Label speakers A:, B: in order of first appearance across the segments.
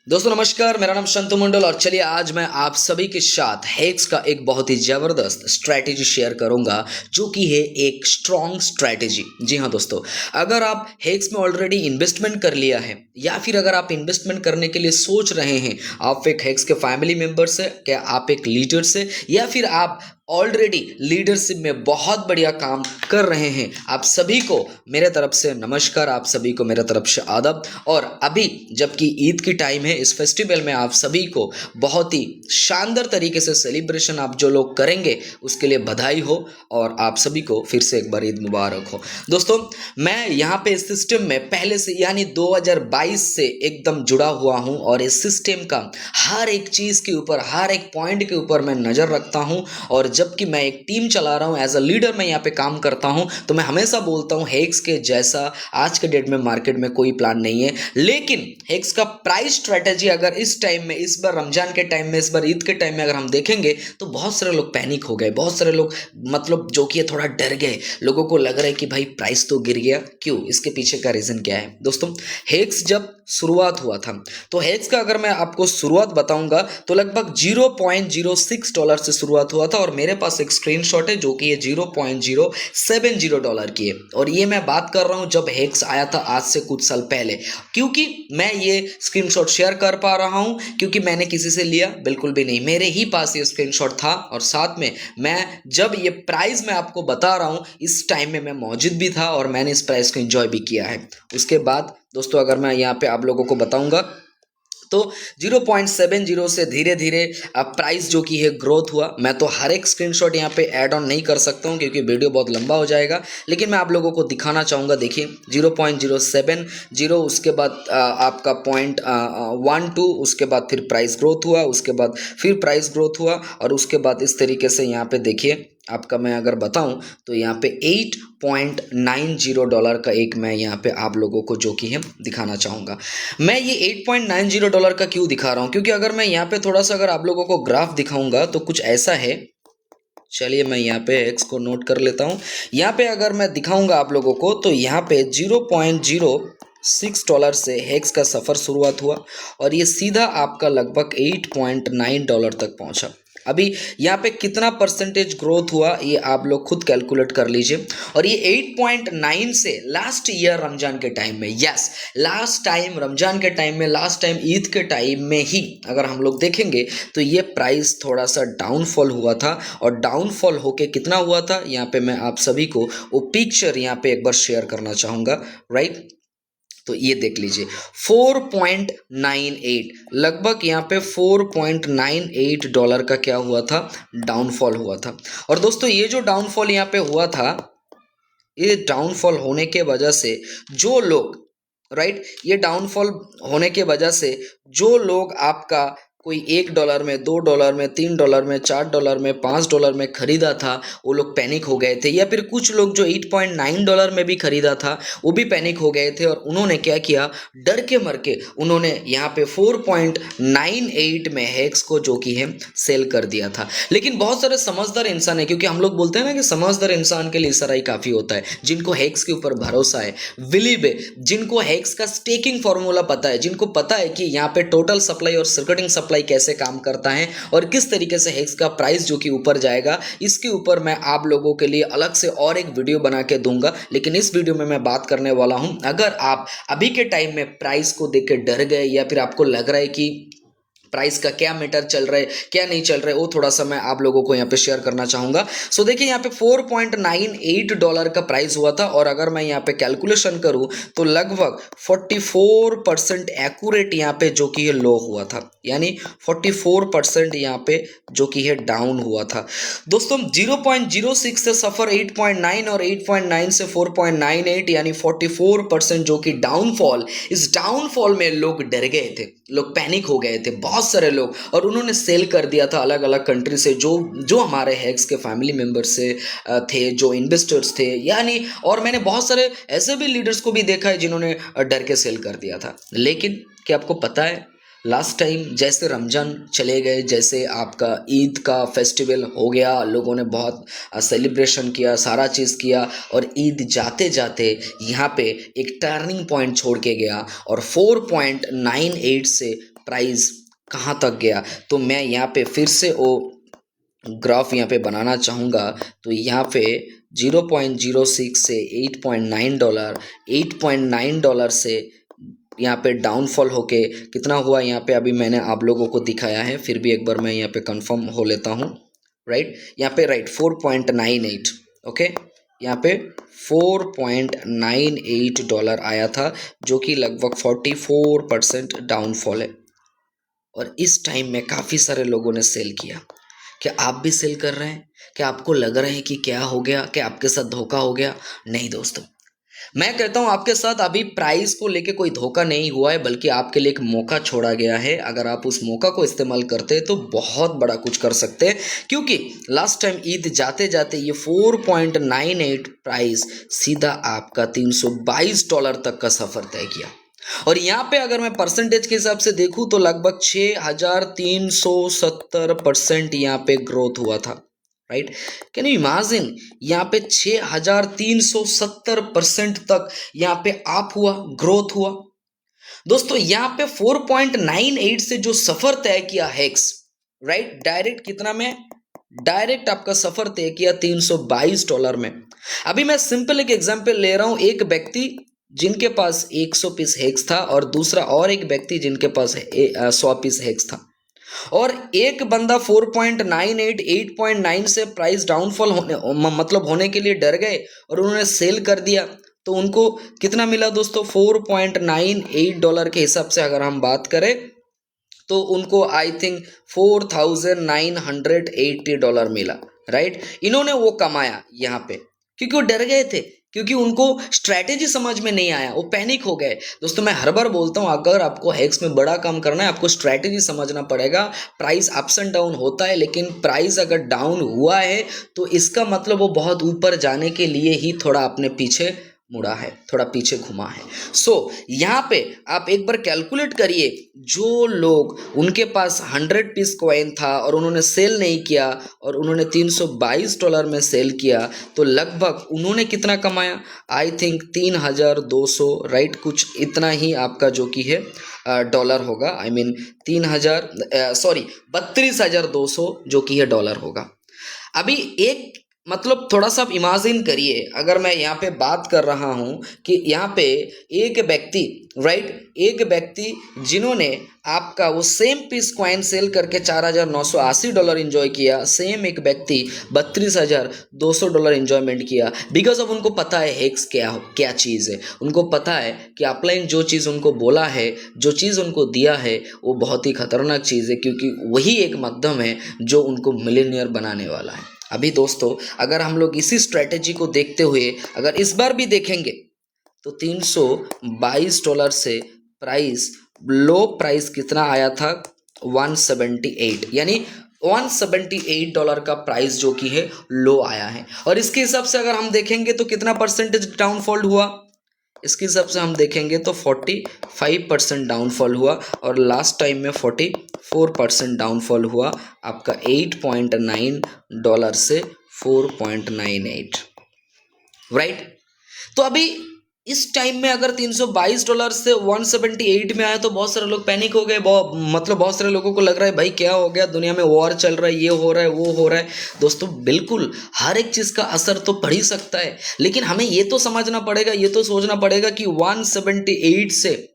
A: दोस्तों नमस्कार, मेरा नाम शंतु मंडल और चलिए आज मैं आप सभी के साथ हेक्स का एक बहुत ही ज़बरदस्त स्ट्रैटेजी शेयर करूंगा जो कि है एक स्ट्रॉन्ग स्ट्रैटेजी। जी हाँ दोस्तों, अगर आप हेक्स में ऑलरेडी इन्वेस्टमेंट कर लिया है या फिर अगर आप इन्वेस्टमेंट करने के लिए सोच रहे हैं, आप एक हेक्स के फैमिली मेंबर से, क्या आप एक लीडर से या फिर आप ऑलरेडी लीडरशिप में बहुत बढ़िया काम कर रहे हैं, आप सभी को मेरे तरफ से नमस्कार, आप सभी को मेरे तरफ से आदाब। और अभी जबकि ईद की टाइम है, इस फेस्टिवल में आप सभी को बहुत ही शानदार तरीके से सेलिब्रेशन आप जो लोग करेंगे उसके लिए बधाई हो और आप सभी को फिर से एक बार ईद मुबारक हो। दोस्तों मैं यहाँ पे इस सिस्टम में पहले से यानी 2022 से एकदम जुड़ा हुआ हूँ और इस सिस्टम का हर एक चीज़ के ऊपर, हर एक पॉइंट के ऊपर मैं नज़र रखता हूँ। और जबकि मैं एक टीम चला रहा हूँ, एज अ लीडर मैं यहाँ पे काम करता हूँ, तो मैं हमेशा बोलता हूँ हेक्स के जैसा आज के डेट में मार्केट में कोई प्लान नहीं है। लेकिन हेक्स का प्राइस स्ट्रेटेजी अगर इस टाइम में, इस बार रमजान के टाइम में, इस बार ईद के टाइम में अगर हम देखेंगे तो बहुत सारे लोग पैनिक हो गए, बहुत सारे लोग मतलब जो कि थोड़ा डर गए। लोगों को लग रहा है कि भाई प्राइस तो गिर गया, क्यों, इसके पीछे का रीज़न क्या है। दोस्तों हेक्स जब शुरुआत हुआ था तो हेक्स का अगर मैं आपको शुरुआत बताऊंगा तो लगभग $0.06 से शुरुआत हुआ था और मेरे पास एक स्क्रीनशॉट है जो कि ये $0.070 की है। और ये मैं बात कर रहा हूँ जब हेक्स आया था आज से कुछ साल पहले। क्योंकि मैं ये स्क्रीनशॉट शेयर कर पा रहा हूँ क्योंकि मैंने किसी से लिया बिल्कुल भी नहीं, मेरे ही पास ये स्क्रीनशॉट था और साथ में मैं जब ये प्राइस मैं आपको बता रहा हूँ इस टाइम में मैं मौजूद भी था और मैंने इस प्राइस को एंजॉय भी किया है। उसके बाद दोस्तों अगर मैं यहाँ पे आप लोगों को बताऊंगा तो 0.70 से धीरे धीरे प्राइस जो कि है ग्रोथ हुआ। मैं तो हर एक स्क्रीनशॉट यहाँ पे ऐड ऑन नहीं कर सकता हूँ क्योंकि वीडियो बहुत लंबा हो जाएगा, लेकिन मैं आप लोगों को दिखाना चाहूँगा। देखिए 0.070, उसके बाद आपका 0.12, उसके बाद फिर प्राइस ग्रोथ हुआ, उसके बाद फिर प्राइस ग्रोथ हुआ और उसके बाद इस तरीके से यहाँ पे देखिए आपका मैं अगर बताऊं तो यहाँ पे $8.90 का एक मैं यहाँ पे आप लोगों को जो कि है दिखाना चाहूँगा। मैं ये $8.90 का क्यों दिखा रहा हूँ, क्योंकि अगर मैं यहाँ पे थोड़ा सा अगर आप लोगों को ग्राफ दिखाऊंगा तो कुछ ऐसा है। चलिए मैं यहाँ पे एक्स को नोट कर लेता हूँ। यहाँ पे अगर मैं दिखाऊंगा आप लोगों को तो यहाँ पे $0.06 से हेक्स का सफ़र शुरुआत हुआ और ये सीधा आपका लगभग $8.9 तक पहुँचा। अभी यहाँ पे कितना परसेंटेज ग्रोथ हुआ ये आप लोग खुद कैलकुलेट कर लीजिए। और ये 8.9 से लास्ट ईयर रमजान के टाइम में, यस लास्ट टाइम रमजान के टाइम में, लास्ट टाइम ईद के टाइम में ही अगर हम लोग देखेंगे तो ये प्राइस थोड़ा सा डाउनफॉल हुआ था। और डाउनफॉल होके कितना हुआ था यहाँ पे मैं आप सभी को वो पिक्चर यहाँ पे एक बार शेयर करना चाहूँगा, राइट। तो ये देख लीजिए 4.98, लगभग यहाँ पे $4.98 का क्या हुआ था, डाउनफॉल हुआ था। और दोस्तों ये जो डाउनफॉल यहाँ पे हुआ था, ये डाउनफॉल होने के वजह से जो लोग, राइट, ये डाउनफॉल होने के वजह से जो लोग आपका कोई $1 में, $2 में, $3 में, $4 में, $5 में खरीदा था वो लोग पैनिक हो गए थे। या फिर कुछ लोग जो $8.9 में भी खरीदा था वो भी पैनिक हो गए थे और उन्होंने क्या किया, डर के मर के उन्होंने यहाँ पे 4.98 में हेक्स को जो कि है सेल कर दिया था। लेकिन बहुत सारे समझदार इंसान है, क्योंकि हम लोग बोलते हैं ना कि समझदार इंसान के लिए इशारा ही काफ़ी होता है, जिनको हेक्स के ऊपर भरोसा है, बिलीव है, जिनको हेक्स का स्टेकिंग फॉर्मूला पता है, जिनको पता है कि यहाँ पे टोटल सप्लाई और सर्किटिंग सप्लाई कैसे काम करता है और किस तरीके से हेक्स का प्राइस जो कि ऊपर जाएगा, इसके ऊपर मैं आप लोगों के लिए अलग से और एक वीडियो बना के दूंगा। लेकिन इस वीडियो में मैं बात करने वाला हूं, अगर आप अभी के टाइम में प्राइस को देख के डर गए या फिर आपको लग रहा है कि प्राइस का क्या मैटर चल रहा है, क्या नहीं चल रहा है, वो थोड़ा सा मैं आप लोगों को यहाँ पे शेयर करना चाहूँगा। सो देखिए यहाँ पे $4.98 का प्राइस हुआ था और अगर मैं यहाँ पे कैलकुलेशन करूँ तो लगभग 44% एक्यूरेट यहाँ पे जो कि ये लो हुआ था, यानी 44% यहाँ पे जो कि है डाउन हुआ था। दोस्तों 0.06 से सफ़र 8.9 और 8.9 से 4.98 यानी 44% जो कि डाउनफॉल, इस डाउनफॉल में लोग डर गए थे, लोग पैनिक हो गए थे बहुत सारे लोग, और उन्होंने सेल कर दिया था अलग अलग कंट्री से जो हमारे हेक्स के फैमिली मेंबर्स से थे, जो इन्वेस्टर्स थे यानी। और मैंने बहुत सारे ऐसे भी लीडर्स को भी देखा है जिन्होंने डर के सेल कर दिया था। लेकिन क्या आपको पता है लास्ट टाइम जैसे रमज़ान चले गए, जैसे आपका ईद का फेस्टिवल हो गया, लोगों ने बहुत सेलिब्रेशन किया, सारा चीज़ किया और ईद जाते जाते यहाँ पे एक टर्निंग पॉइंट छोड़ के गया और 4.98 से प्राइस कहाँ तक गया। तो मैं यहाँ पे फिर से वो ग्राफ यहाँ पे बनाना चाहूँगा। तो यहाँ पे 0.06 से $8.9, $8.9 से यहाँ पे डाउनफॉल होके कितना हुआ यहाँ पे अभी मैंने आप लोगों को दिखाया है, फिर भी एक बार मैं यहाँ पे कंफर्म हो लेता हूँ। राइट, यहाँ पे राइट 4.98, ओके, यहाँ पे $4.98 आया था, जो कि लगभग 44% डाउनफॉल है। और इस टाइम में काफ़ी सारे लोगों ने सेल किया। क्या आप भी सेल कर रहे हैं? क्या आपको लग रहा है कि क्या हो गया, क्या आपके साथ धोखा हो गया? नहीं दोस्तों, मैं कहता हूं आपके साथ अभी प्राइस को लेके कोई धोखा नहीं हुआ है, बल्कि आपके लिए एक मौका छोड़ा गया है। अगर आप उस मौका को इस्तेमाल करते हैं तो बहुत बड़ा कुछ कर सकते हैं, क्योंकि लास्ट टाइम ईद जाते जाते ये 4.98 प्राइस सीधा आपका $322 तक का सफ़र तय किया। और यहाँ पे अगर मैं परसेंटेज के हिसाब से देखूँ तो लगभग 6370% यहाँ पे ग्रोथ हुआ था। राइट, कैन यू इमेजिन, यहाँ पे 6370% तक यहाँ पे आप हुआ, ग्रोथ हुआ। दोस्तों यहाँ पे 4.98 से जो सफर तय किया हेक्स, राइट, डायरेक्ट कितना में, डायरेक्ट आपका सफर तय किया $322 में। अभी मैं सिंपल एक एग्जांपल ले रहा हूं। एक व्यक्ति जिनके पास 100 पीस हेक्स था और दूसरा और एक व्यक्ति जिनके पास 100 पीस हेक्स था, और एक बंदा 4.98 8.9 से प्राइस डाउनफॉल होने के लिए डर गए और उन्होंने सेल कर दिया। तो उनको कितना मिला दोस्तों? $4.98 के हिसाब से अगर हम बात करें तो उनको आई थिंक $4,980 मिला। राइट, इन्होंने वो कमाया यहाँ पे क्योंकि वो डर गए थे, क्योंकि उनको स्ट्रैटेजी समझ में नहीं आया, वो पैनिक हो गए। दोस्तों मैं हर बार बोलता हूँ, अगर आपको हेक्स में बड़ा काम करना है आपको स्ट्रैटेजी समझना पड़ेगा। प्राइस अप्स एंड डाउन होता है, लेकिन प्राइस अगर डाउन हुआ है तो इसका मतलब वो बहुत ऊपर जाने के लिए ही थोड़ा अपने पीछे मुड़ा है, थोड़ा पीछे घुमा है। सो यहाँ पे आप एक बार कैलकुलेट करिए, जो लोग उनके पास 100 पीस कॉइन था और उन्होंने सेल नहीं किया और उन्होंने $322 में सेल किया, तो लगभग उन्होंने कितना कमाया? आई थिंक 3200, राइट, कुछ इतना ही आपका जो कि है डॉलर होगा। आई मीन 32,200 जो कि है डॉलर होगा। अभी एक मतलब थोड़ा सा आप इमेजिन करिए, अगर मैं यहाँ पे बात कर रहा हूँ कि यहाँ पे एक व्यक्ति, राइट, एक व्यक्ति जिन्होंने आपका वो सेम पीस कॉइन सेल करके $4,980 इंजॉय किया, सेम एक व्यक्ति $32,200 इंजॉयमेंट किया, बिकॉज अब उनको पता है हेक्स क्या चीज़ है। उनको पता है कि अपलाइन जो चीज़ उनको बोला है, जो चीज़ उनको दिया है, वो बहुत ही खतरनाक चीज़ है, क्योंकि वही एक माध्यम है जो उनको मिलियनियर बनाने वाला है। अभी दोस्तों अगर हम लोग इसी स्ट्रैटेजी को देखते हुए अगर इस बार भी देखेंगे तो $322 से प्राइस, लो प्राइस कितना आया था? 178, यानी $178 का प्राइस जो कि है लो आया है। और इसके हिसाब से अगर हम देखेंगे तो कितना परसेंटेज डाउनफॉल हुआ? इसके हिसाब से हम देखेंगे तो 45% डाउनफॉल हुआ, और लास्ट टाइम में 44% डाउनफॉल हुआ आपका $8.9 से 4.98, राइट। तो अभी इस टाइम में अगर $322 से 178 में आया तो बहुत सारे लोग पैनिक हो गए। बहुत सारे लोगों को लग रहा है भाई क्या हो गया, दुनिया में वॉर चल रहा है, ये हो रहा है, वो हो रहा है। दोस्तों बिल्कुल हर एक चीज़ का असर तो पड़ ही सकता है, लेकिन हमें ये तो समझना पड़ेगा, ये तो सोचना पड़ेगा कि 178 से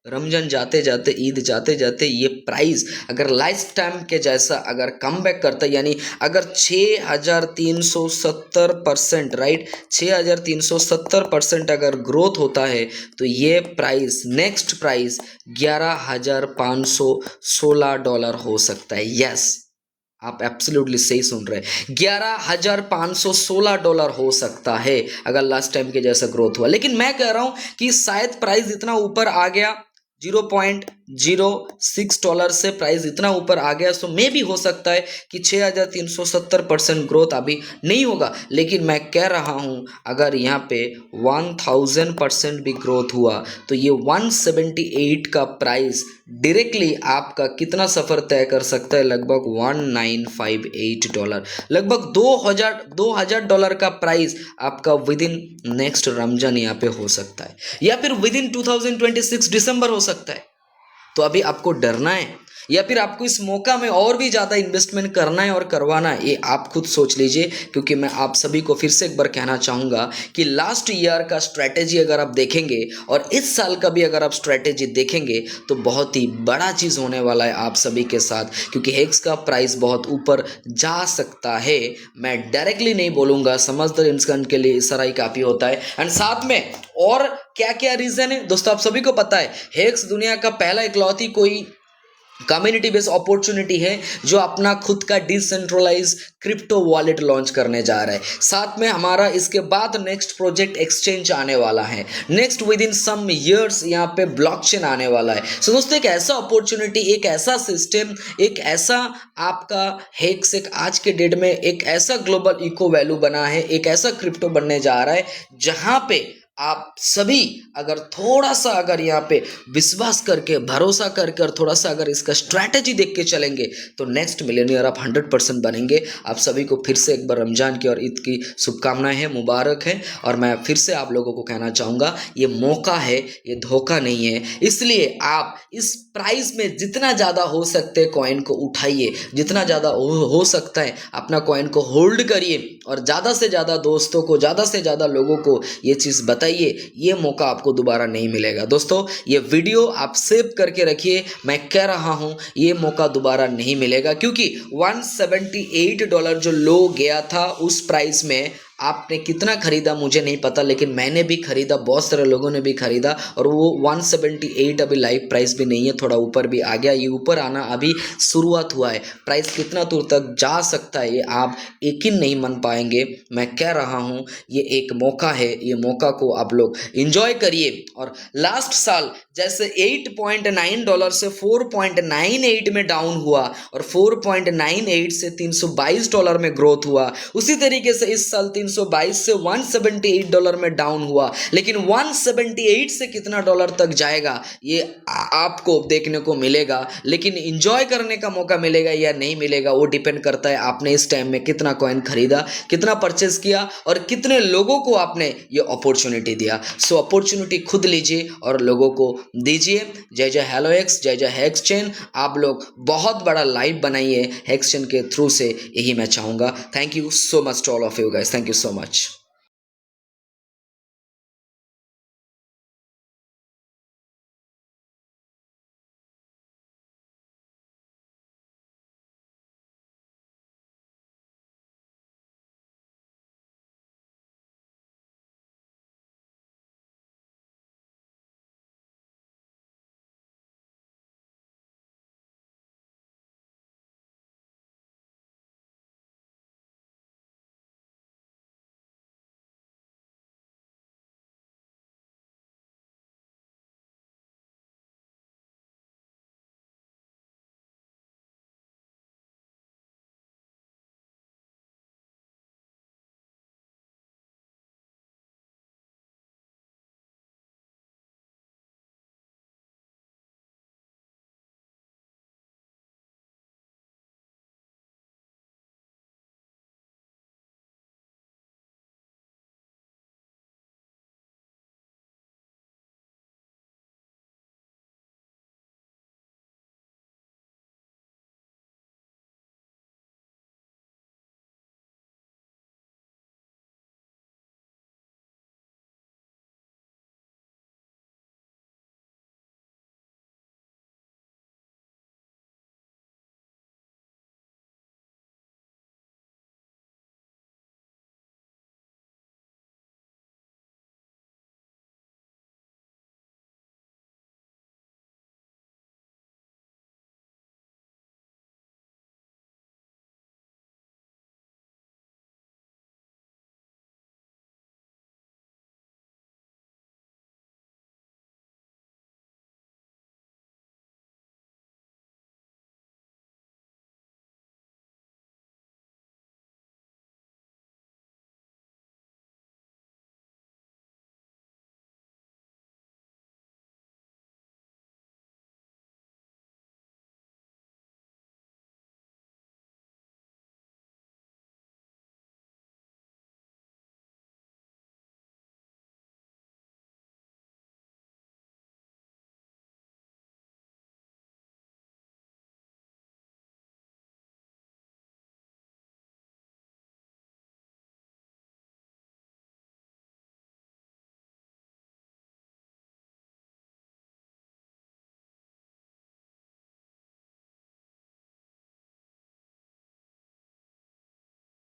A: रमजान जाते जाते, ईद जाते जाते ये प्राइस अगर लाइफ टाइम के जैसा अगर कम बैक करता है, यानी अगर 6370%, राइट, 6370% अगर ग्रोथ होता है, तो ये प्राइस नेक्स्ट प्राइस $11,516 हो सकता है। यस, आप एब्सोल्युटली सही सुन रहे हैं, $11,516 हो सकता है अगर लास्ट टाइम के जैसा ग्रोथ हुआ। लेकिन मैं कह रहा हूं कि शायद प्राइस इतना ऊपर आ गया, $0.06 से प्राइस इतना ऊपर आ गया, सो मे भी हो सकता है कि 6370% ग्रोथ अभी नहीं होगा। लेकिन मैं कह रहा हूं अगर यहाँ पे 1000% भी ग्रोथ हुआ तो ये 178 का प्राइस डायरेक्टली आपका कितना सफ़र तय कर सकता है? लगभग $1958, लगभग $2000 का प्राइस आपका विद इन नेक्स्ट रमजान यहाँ पे हो सकता है, या फिर विद इन 2026 दिसंबर हो सकता है। तो अभी आपको डरना है या फिर आपको इस मौका में और भी ज़्यादा इन्वेस्टमेंट करना है और करवाना है, ये आप खुद सोच लीजिए। क्योंकि मैं आप सभी को फिर से एक बार कहना चाहूँगा कि लास्ट ईयर का स्ट्रैटेजी अगर आप देखेंगे और इस साल का भी अगर आप स्ट्रैटेजी देखेंगे तो बहुत ही बड़ा चीज़ होने वाला है आप सभी के साथ, क्योंकि हेक्स का प्राइस बहुत ऊपर जा सकता है। मैं डायरेक्टली नहीं बोलूँगा, समझदार इंसान के लिए इशारा ही काफ़ी होता है। एंड साथ में और क्या क्या रीज़न है दोस्तों, आप सभी को पता है हेक्स दुनिया का पहला इकलौती कोई कम्युनिटी बेस्ड अपॉर्चुनिटी है जो अपना खुद का डिसेंट्रलाइज क्रिप्टो वॉलेट लॉन्च करने जा रहा है। साथ में हमारा इसके बाद नेक्स्ट प्रोजेक्ट एक्सचेंज आने वाला है, next within some years यहाँ पे ब्लॉकचेन आने वाला है। सो दोस्तों एक ऐसा अपॉर्चुनिटी, एक ऐसा सिस्टम, एक ऐसा आपका हेक्स एक आज के डेट में एक ऐसा ग्लोबल इको वैल्यू बना है, एक ऐसा क्रिप्टो बनने जा रहा है जहाँ पे आप सभी अगर थोड़ा सा अगर यहाँ पे विश्वास करके भरोसा करके और थोड़ा सा अगर इसका स्ट्रैटेजी देख के चलेंगे तो नेक्स्ट मिलियनियर आप 100% बनेंगे। आप सभी को फिर से एक बार रमजान की और ईद की शुभकामनाएं हैं, मुबारक है। और मैं फिर से आप लोगों को कहना चाहूँगा ये मौका है, ये धोखा नहीं है। इसलिए आप इस प्राइस में जितना ज़्यादा हो सकते हैं कॉइन को उठाइए, जितना ज़्यादा हो सकता है अपना कॉइन को होल्ड करिए और ज़्यादा से ज़्यादा दोस्तों को, ज़्यादा से ज़्यादा लोगों को ये चीज़ बताइए। ये मौका आपको दोबारा नहीं मिलेगा। दोस्तों ये वीडियो आप सेव करके रखिए, मैं कह रहा हूं ये मौका दोबारा नहीं मिलेगा, क्योंकि $178 जो लो गया था उस प्राइस में आपने कितना खरीदा मुझे नहीं पता, लेकिन मैंने भी खरीदा, बहुत सारे लोगों ने भी खरीदा और वो 178 अभी लाइव प्राइस भी नहीं है, थोड़ा ऊपर भी आ गया। ये ऊपर आना अभी शुरुआत हुआ है, प्राइस कितना दूर तक जा सकता है ये आप यकीन नहीं मान पाएंगे। मैं कह रहा हूँ ये एक मौका है, ये मौका को आप लोग इंजॉय करिए। और लास्ट साल जैसे $8.9 से 4.98 में डाउन हुआ और 4.98 से $322 में ग्रोथ हुआ, उसी तरीके से इस साल 322 से $178 में डाउन हुआ। लेकिन 178 से कितना डॉलर तक जाएगा ये आपको देखने को मिलेगा, लेकिन एंजॉय करने का मौका मिलेगा या नहीं मिलेगा वो डिपेंड करता है आपने इस टाइम में कितना कॉइन खरीदा, कितना परचेस किया और कितने लोगों को आपने ये अपॉर्चुनिटी दिया। सो अपॉर्चुनिटी खुद लीजिए और लोगों को दीजिए। जय जय हेलो हेक्स, जय जय हेक्स चेन। आप लोग बहुत बड़ा लाइव बनाइए हेक्स चेन के थ्रू से, यही मैं चाहूँगा। Thank you so much to all of you guys, thank you so much.